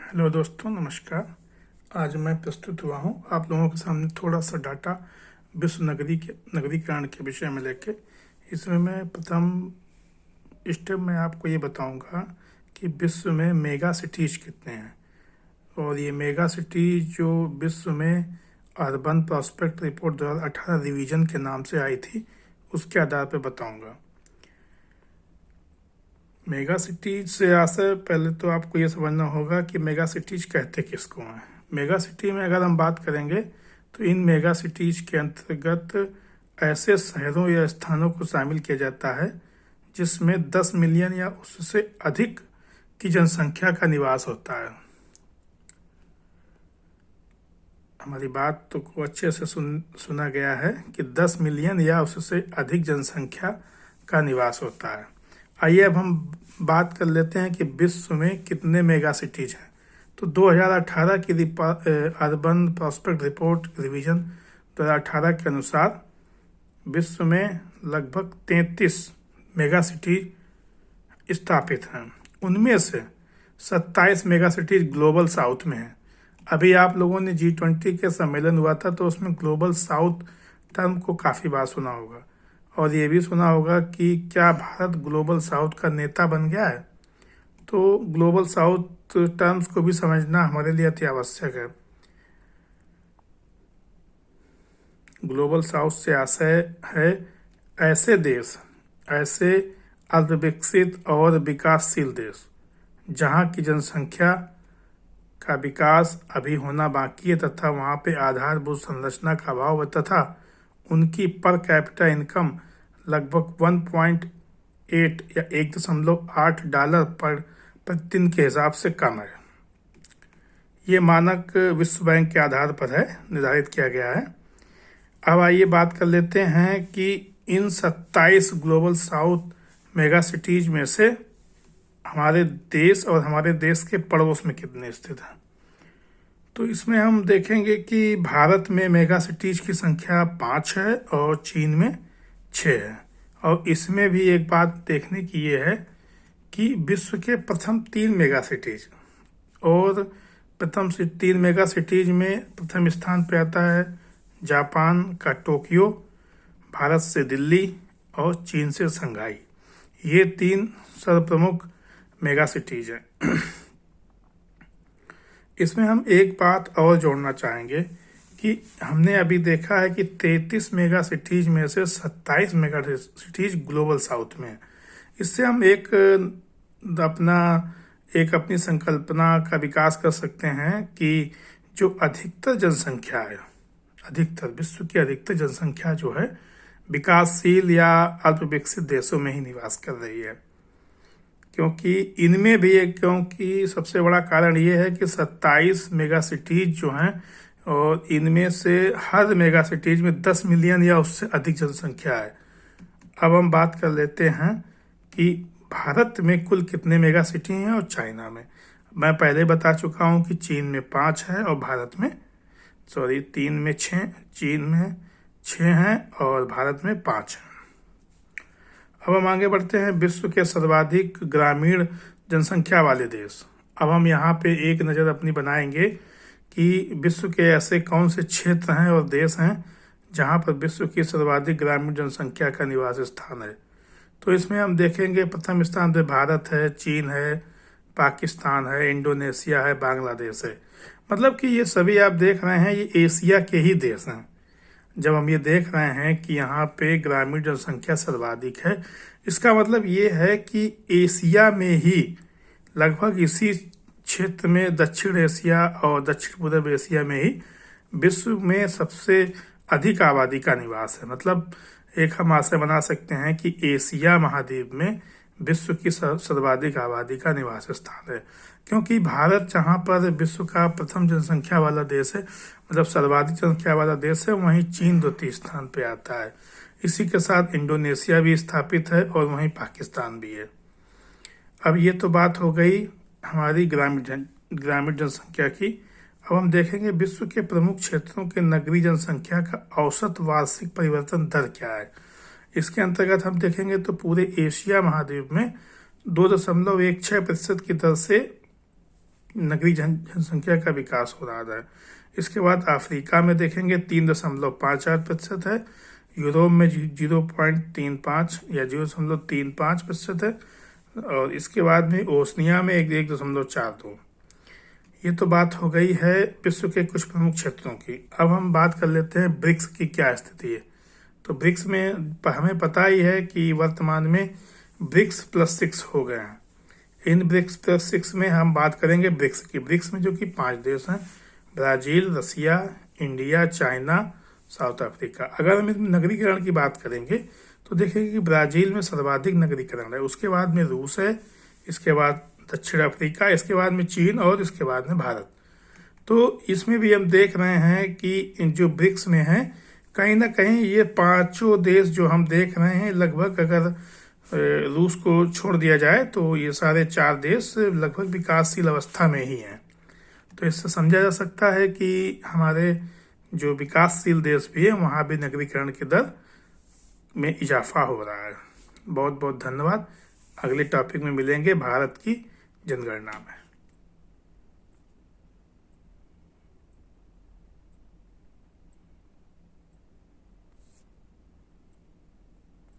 Hello दोस्तों, नमस्कार। आज मैं प्रस्तुत हुआ हूँ आप लोगों के सामने थोड़ा सा डाटा विश्व नगरीकरण के विषय में लेके। इसमें मैं प्रथम स्टेप में आपको ये बताऊंगा कि विश्व में मेगा सिटीज कितने हैं, और ये मेगा सिटी जो विश्व में अर्बन प्रॉस्पेक्ट रिपोर्ट 2018 रिवीजन के नाम से आई थी, उसके आधार पर बताऊंगा। मेगा सिटीज से आशय पहले तो आपको ये समझना होगा कि मेगा सिटीज कहते किसको हैं। मेगा सिटी में अगर हम बात करेंगे तो इन मेगा सिटीज के अंतर्गत ऐसे शहरों या स्थानों को शामिल किया जाता है जिसमें 10 मिलियन या उससे अधिक की जनसंख्या का निवास होता है। हमारी बात तो को अच्छे से सुना गया है कि 10 मिलियन या उससे अधिक जनसंख्या का निवास होता है। आइए अब हम बात कर लेते हैं कि विश्व में कितने मेगा सिटीज हैं। तो 2018 की अर्बन प्रॉस्पेक्ट रिपोर्ट रिवीजन 2018 के अनुसार विश्व में लगभग 33 मेगा सिटी स्थापित हैं। उनमें से 27 मेगा सिटीज ग्लोबल साउथ में हैं। अभी आप लोगों ने G20 के सम्मेलन हुआ था तो उसमें ग्लोबल साउथ टर्म को काफ़ी बार सुना होगा, और ये भी सुना होगा कि क्या भारत ग्लोबल साउथ का नेता बन गया है। तो ग्लोबल साउथ टर्म्स को भी समझना हमारे लिए अति आवश्यक है। ग्लोबल साउथ से आशय है ऐसे देश, ऐसे अर्धविकसित और विकासशील देश जहां की जनसंख्या का विकास अभी होना बाकी है तथा वहां पे आधारभूत संरचना का अभाव है तथा उनकी पर कैपिटा इनकम लगभग 1.8 या $1.8 पर प्रतिदिन के हिसाब से कम है। ये मानक विश्व बैंक के आधार पर है, निर्धारित किया गया है। अब आइए बात कर लेते हैं कि इन 27 ग्लोबल साउथ मेगा सिटीज में से हमारे देश और हमारे देश के पड़ोस में कितने स्थित हैं। तो इसमें हम देखेंगे कि भारत में मेगा सिटीज की संख्या 5 है और चीन में 6 है। और इसमें भी एक बात देखने की ये है कि विश्व के प्रथम 3 मेगा सिटीज, और प्रथम 3 मेगा सिटीज में प्रथम स्थान पे आता है जापान का टोक्यो, भारत से दिल्ली और चीन से शंघाई। ये 3 सर्वप्रमुख मेगा सिटीज हैं। इसमें हम एक बात और जोड़ना चाहेंगे कि हमने अभी देखा है कि 33 मेगा सिटीज में से 27 मेगा सिटीज ग्लोबल साउथ में है। इससे हम अपनी संकल्पना का विकास कर सकते हैं कि जो अधिकतर जनसंख्या है, विश्व की अधिकतर जनसंख्या जो है विकासशील या अल्पविकसित देशों में ही निवास कर रही है। क्योंकि सबसे बड़ा कारण ये है कि 27 मेगा सिटीज जो हैं, और इनमें से हर मेगा सिटीज में 10 मिलियन या उससे अधिक जनसंख्या है। अब हम बात कर लेते हैं कि भारत में कुल कितने मेगा सिटी हैं और चाइना में। मैं पहले बता चुका हूं कि चीन में 5 है और चीन में 6 हैं और भारत में 5 हैं। अब हम आगे बढ़ते हैं विश्व के सर्वाधिक ग्रामीण जनसंख्या वाले देश। अब हम यहाँ पे एक नज़र अपनी बनाएंगे कि विश्व के ऐसे कौन से क्षेत्र हैं और देश हैं जहाँ पर विश्व की सर्वाधिक ग्रामीण जनसंख्या का निवास स्थान है। तो इसमें हम देखेंगे प्रथम स्थान पे भारत है, चीन है, पाकिस्तान है, इंडोनेशिया है, बांग्लादेश है। मतलब कि ये सभी आप देख रहे हैं ये एशिया के ही देश हैं। जब हम ये देख रहे हैं कि यहाँ पे ग्रामीण जनसंख्या सर्वाधिक है, इसका मतलब ये है कि एशिया में ही लगभग इसी क्षेत्र में दक्षिण एशिया और दक्षिण पूर्व एशिया में ही विश्व में सबसे अधिक आबादी का निवास है। मतलब एक हम आशय बना सकते हैं कि एशिया महाद्वीप में विश्व की सर्वाधिक आबादी का निवास स्थान है। क्योंकि भारत जहाँ पर विश्व का प्रथम जनसंख्या वाला देश है, मतलब सर्वाधिक जनसंख्या वाला देश है, वहीं चीन द्वितीय स्थान पे आता है। इसी के साथ इंडोनेशिया भी स्थापित है और वहीं पाकिस्तान भी है। अब ये तो बात हो गई हमारी ग्रामीण जनसंख्या की। अब हम देखेंगे विश्व के प्रमुख क्षेत्रों के नगरीय जनसंख्या का औसत वार्षिक परिवर्तन दर क्या है। इसके अंतर्गत हम देखेंगे तो पूरे एशिया महाद्वीप में 2.16% की दर से नगरीय जनसंख्या का विकास हो रहा है। इसके बाद अफ्रीका में देखेंगे 3.54% है, यूरोप में 0.35 या 0.35% है, और इसके बाद में ओशनिया में 1.42। ये तो बात हो गई है विश्व के कुछ प्रमुख क्षेत्रों की। अब हम बात कर लेते हैं ब्रिक्स की क्या स्थिति है। तो ब्रिक्स में हमें पता ही है कि वर्तमान में ब्रिक्स +6 हो गए हैं। इन ब्रिक्स +6 में हम बात करेंगे ब्रिक्स की। ब्रिक्स में जो कि 5 देश हैं, ब्राजील, रसिया, इंडिया, चाइना, साउथ अफ्रीका। अगर हम नगरीकरण की बात करेंगे तो देखेंगे कि ब्राजील में सर्वाधिक नगरीकरण है, उसके बाद में रूस है, इसके बाद दक्षिण अफ्रीका, इसके बाद में चीन और इसके बाद में भारत। तो इसमें भी हम देख रहे हैं कि इन जो ब्रिक्स में हैं, कहीं ना कहीं ये 5 देश जो हम देख रहे हैं, लगभग अगर रूस को छोड़ दिया जाए तो ये सारे 4 देश लगभग विकासशील अवस्था में ही हैं। तो इससे समझा जा सकता है कि हमारे जो विकासशील देश भी है वहाँ भी नगरीकरण की दर में इजाफा हो रहा है। बहुत बहुत धन्यवाद। अगले टॉपिक में मिलेंगे भारत की जनगणना में।